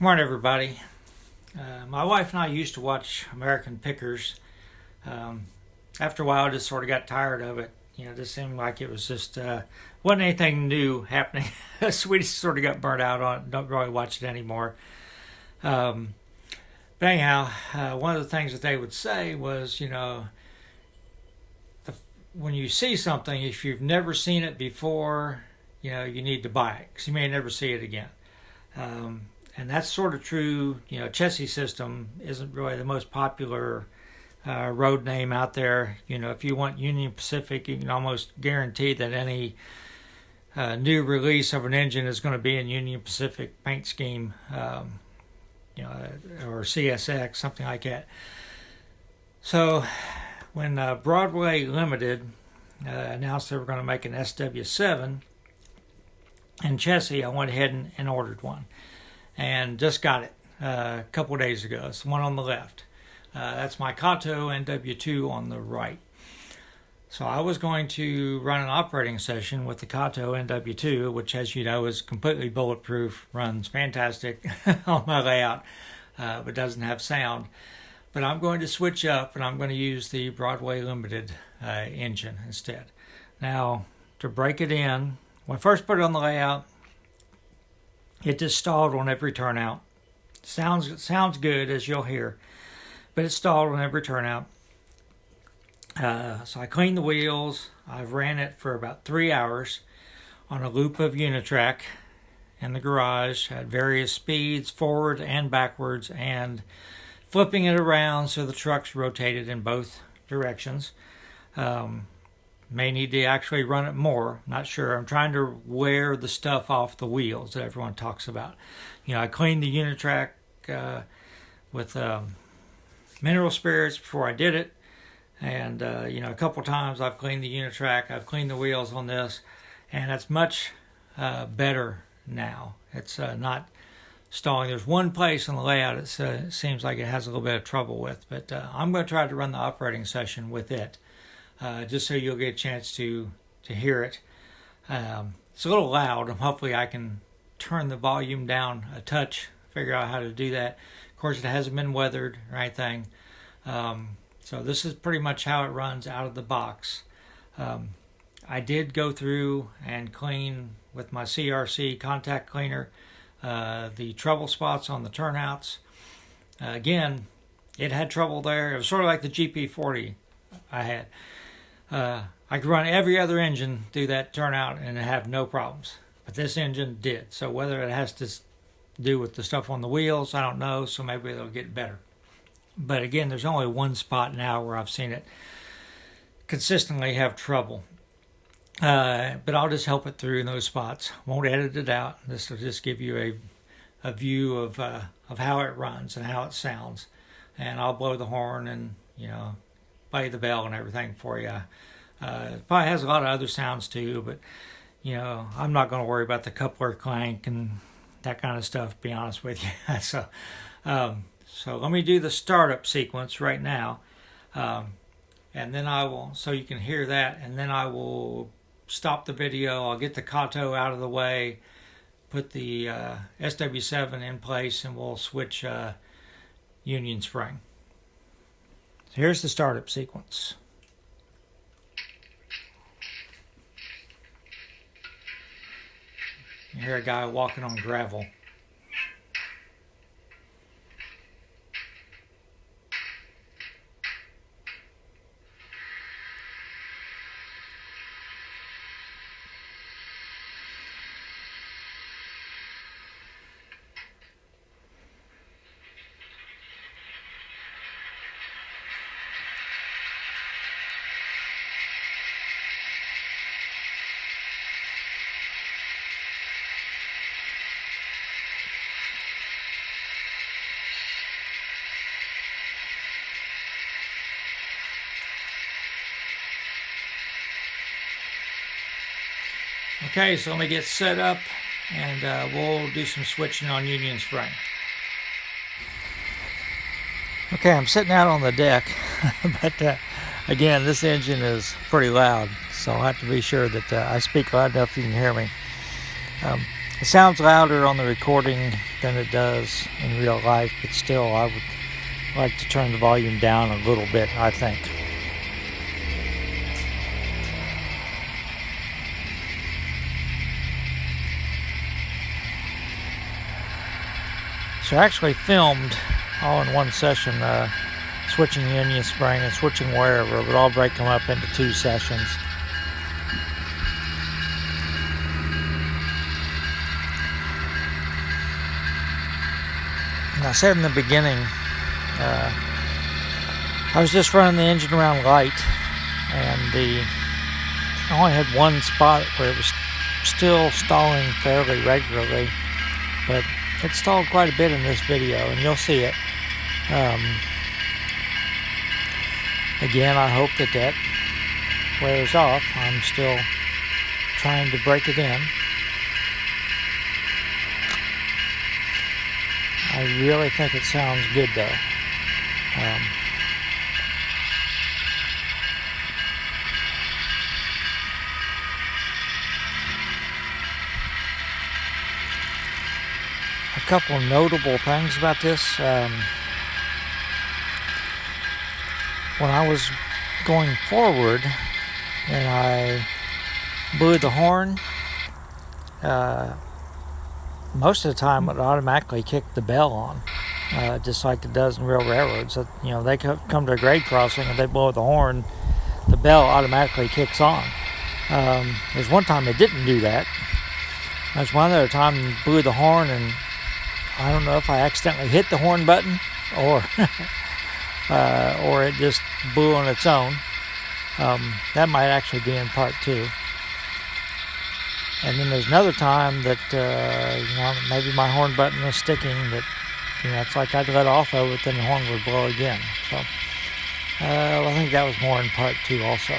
Good morning, everybody. My wife and I used to watch American Pickers. After a while, I just sort of got tired of it. It just seemed like it was just wasn't anything new happening. We just sort of got burnt out on it. Don't really watch it anymore. But anyhow, one of the things that they would say was, when you see something, if you've never seen it before, you need to buy it because you may never see it again. And that's sort of true. Chessie System isn't really the most popular road name out there. If you want Union Pacific, you can almost guarantee that any new release of an engine is going to be in Union Pacific paint scheme, or CSX, something like that. So when Broadway Limited announced they were going to make an SW7 in Chessie, I went ahead and ordered one. And just got it a couple of days ago. It's the one on the left. That's my Kato NW2 on the right. So I was going to run an operating session with the Kato NW2, which, as you know, is completely bulletproof, runs fantastic on my layout, but doesn't have sound. But I'm going to switch up, and I'm going to use the Broadway Limited engine instead. Now, to break it in, when I first put it on the layout, it just stalled on every turnout. Sounds good, as you'll hear, but it stalled on every turnout. So I cleaned the wheels. I've ran it for about 3 hours on a loop of Unitrack in the garage at various speeds, forward and backwards, and flipping it around so the truck's rotated in both directions. May need to actually run it more. Not sure. I'm trying to wear the stuff off the wheels that everyone talks about. I cleaned the Unitrack with mineral spirits before I did it. And, a couple times I've cleaned the Unitrack. I've cleaned the wheels on this. And it's much better now. It's not stalling. There's one place on the layout it seems like it has a little bit of trouble with. But I'm going to try to run the operating session with it. Just so you'll get a chance to hear it. It's a little loud. Hopefully I can turn the volume down a touch, figure out how to do that. Of course, it hasn't been weathered or anything. So this is pretty much how it runs out of the box. I did go through and clean with my CRC contact cleaner the trouble spots on the turnouts. Again, it had trouble there. It was sort of like the GP40 I had. I could run every other engine through that turnout and have no problems. But this engine did. So whether it has to do with the stuff on the wheels, I don't know. So maybe it'll get better. But again, there's only one spot now where I've seen it consistently have trouble. But I'll just help it through in those spots. Won't edit it out. This will just give you a view of how it runs and how it sounds. And I'll blow the horn and, play the bell and everything for you. It probably has a lot of other sounds too, but I'm not going to worry about the coupler clank and that kind of stuff, to be honest with you. So let me do the startup sequence right now, and then I will, so you can hear that, and then I will stop the video. I'll get the Kato out of the way, put the SW7 in place, and we'll switch Union Spring. So here's the startup sequence. You hear a guy walking on gravel. Okay, so let me get set up and we'll do some switching on Union Spring. Okay, I'm sitting out on the deck, but again, this engine is pretty loud, so I'll have to be sure that I speak loud enough you can hear me. It sounds louder on the recording than it does in real life, but still I would like to turn the volume down a little bit, I think. So I actually filmed all in one session, switching union spring and switching wherever, but I'll break them up into 2 sessions. And I said in the beginning, I was just running the engine around light, and I only had one spot where it was still stalling fairly regularly, but it stalled quite a bit in this video, and you'll see it. Again, I hope that wears off. I'm still trying to break it in. I really think it sounds good though. A couple of notable things about this. When I was going forward and I blew the horn, most of the time it automatically kicked the bell on, just like it does in real railroads. You know, they come to a grade crossing and they blow the horn, the bell automatically kicks on. There's one time it didn't do that. There's one other time it blew the horn, and I don't know if I accidentally hit the horn button or it just blew on its own. That might actually be in part 2. And then there's another time that, maybe my horn button was sticking, that, it's like I'd let off of it, then the horn would blow again. So, I think that was more in part 2 also.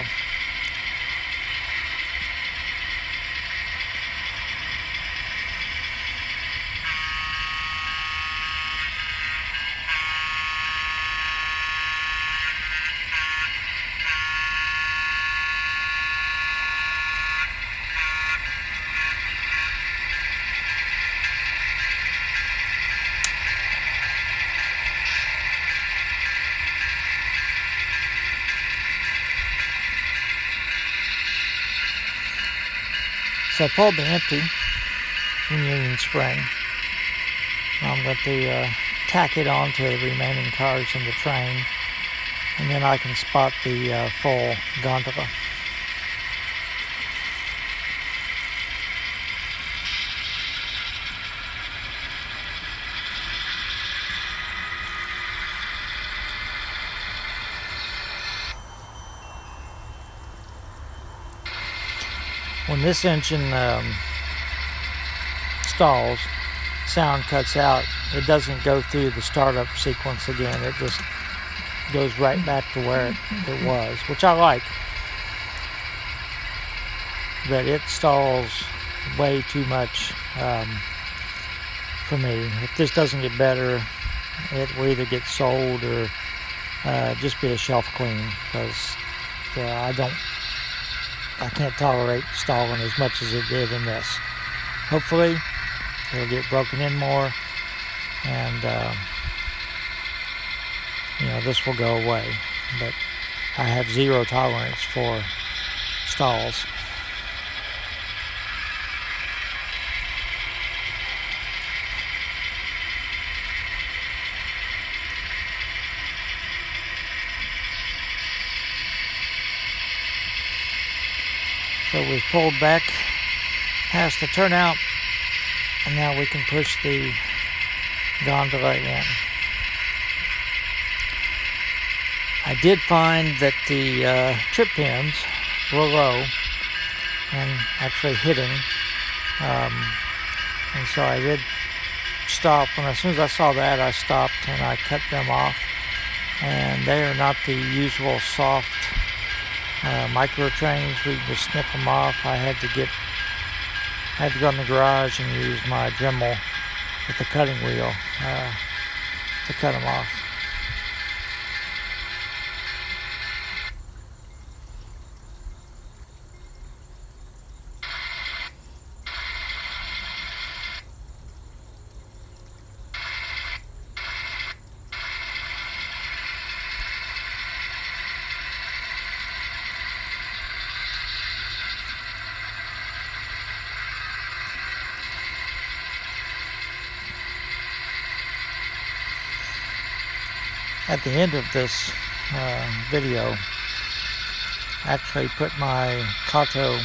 So I pulled the empty from Union Spring. I'm going to tack it on to the remaining cars in the train, and then I can spot the full gondola. When this engine stalls, sound cuts out, it doesn't go through the startup sequence again. It just goes right back to where it was, which I like. But it stalls way too much for me. If this doesn't get better, it will either get sold or just be a shelf clean, because I can't tolerate stalling as much as it did in this. Hopefully it'll get broken in more, and this will go away. But I have zero tolerance for stalls. So we've pulled back past the turnout, and now we can push the gondola in. I did find that the trip pins were low and actually hitting, and so I did stop. And as soon as I saw that, I stopped and I cut them off, and they are not the usual soft micro trains. We can just snip them off. I had to go in the garage and use my Dremel with the cutting wheel to cut them off. at the end of this video, actually put my Kato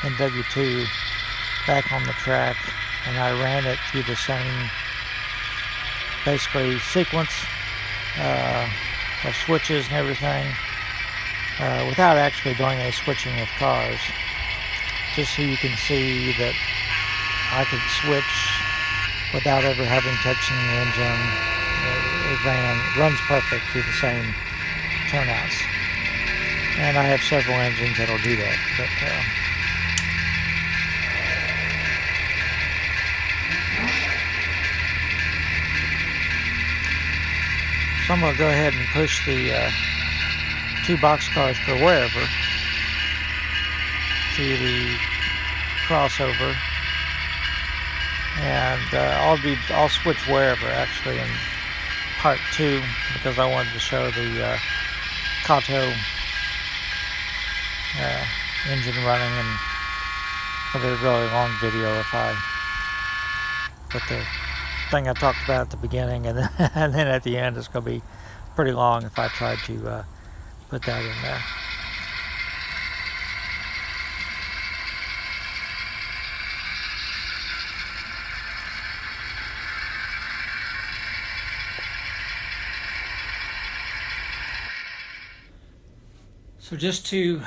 NW2 back on the track, and I ran it through the same basically sequence of switches and everything without actually doing a switching of cars, just so you can see that I could switch without ever having touching the engine. It runs perfect through the same turnouts, and I have several engines that'll do that. But so I'm going to go ahead and push the 2 boxcars for wherever through the crossover, and I'll switch wherever actually in part 2, because I wanted to show the Kato engine running, and it'll be a really long video if I put the thing I talked about at the beginning, and then at the end it's going to be pretty long if I try to put that in there. So just to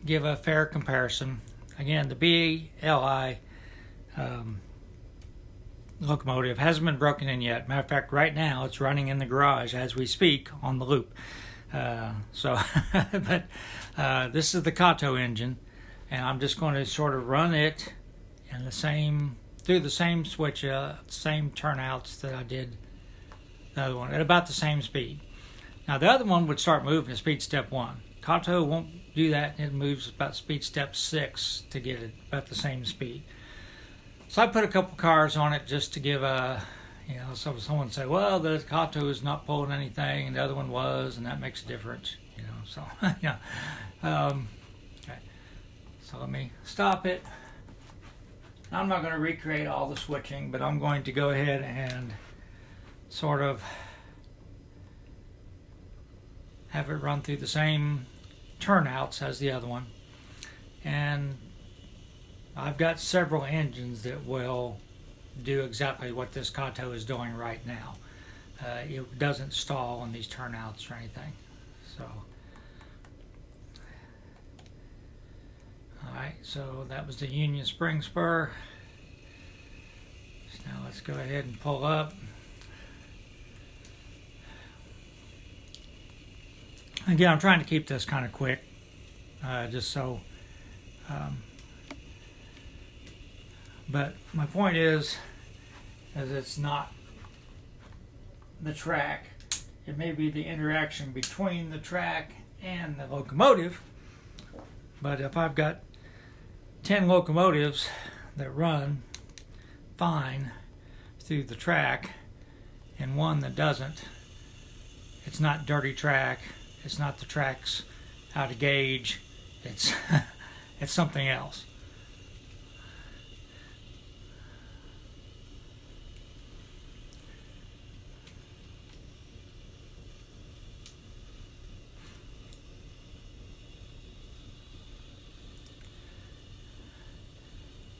give a fair comparison, again, the BLI locomotive hasn't been broken in yet. Matter of fact, right now it's running in the garage as we speak on the loop. But this is the Kato engine, and I'm just going to sort of run it in through the same switch, same turnouts that I did the other one at about the same speed. Now the other one would start moving at speed step 1. Kato won't do that. It moves about speed step 6 to get it about the same speed. So I put a couple cars on it just to give so someone say, well, the Kato is not pulling anything and the other one was, and that makes a difference, so yeah. Okay, so let me stop it. I'm not going to recreate all the switching, but I'm going to go ahead and sort of have it run through the same turnouts as the other one. And I've got several engines that will do exactly what this Kato is doing right now. It doesn't stall on these turnouts or anything. So, alright, so that was the Union Spring Spur. So now let's go ahead and pull up. Again, I'm trying to keep this kind of quick, just so, but my point is it's not the track. It may be the interaction between the track and the locomotive, but if I've got 10 locomotives that run fine through the track and one that doesn't, it's not dirty track. It's not the track's out of gauge. It's it's something else.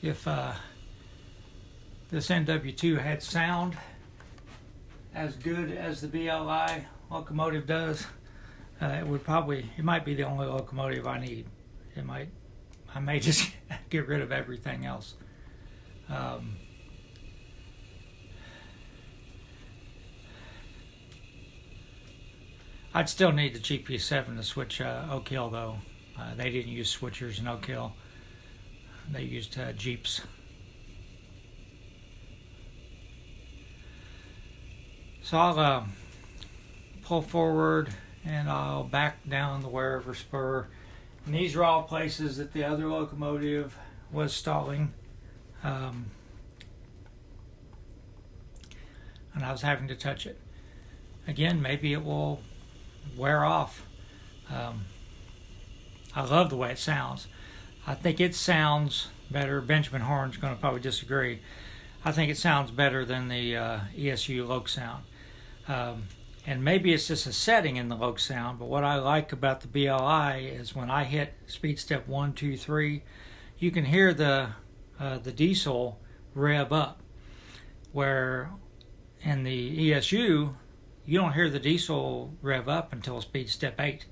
If this NW2 had sound as good as the BLI locomotive does, it might be the only locomotive I need. I may just get rid of everything else. I'd still need the GP7 to switch Oak Hill though. They didn't use switchers in Oak Hill. They used Jeeps. So I'll pull forward and I'll back down the wherever spur. And these are all places that the other locomotive was stalling. And I was having to touch it. Again, maybe it will wear off. I love the way it sounds. I think it sounds better. Benjamin Horn's going to probably disagree. I think it sounds better than the ESU Loc sound. And maybe it's just a setting in the low sound, but what I like about the BLI is when I hit speed step 1, 2, 3, you can hear the diesel rev up, where in the ESU, you don't hear the diesel rev up until speed step 8.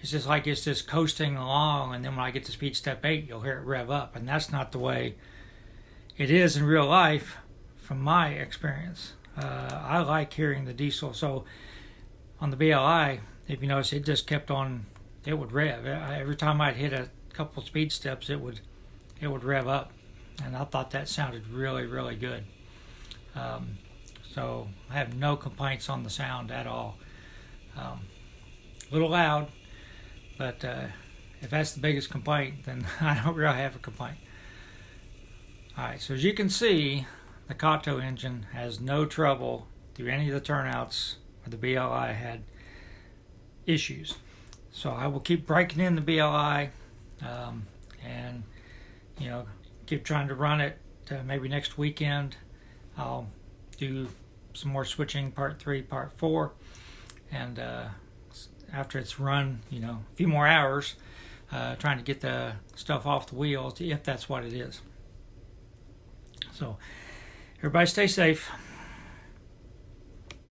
It's just like it's just coasting along, and then when I get to speed step 8, you'll hear it rev up, and that's not the way it is in real life from my experience. I like hearing the diesel. So on the BLI, if you notice, it just kept on, it would rev. Every time I'd hit a couple speed steps, it would rev up. And I thought that sounded really, really good. So I have no complaints on the sound at all. A little loud, but if that's the biggest complaint, then I don't really have a complaint. Alright, so as you can see, the Kato engine has no trouble through any of the turnouts where the BLI had issues. So I will keep breaking in the BLI and keep trying to run it. Maybe next weekend I'll do some more switching, part 3, part 4, and after it's run a few more hours, trying to get the stuff off the wheels, if that's what it is. So everybody stay safe.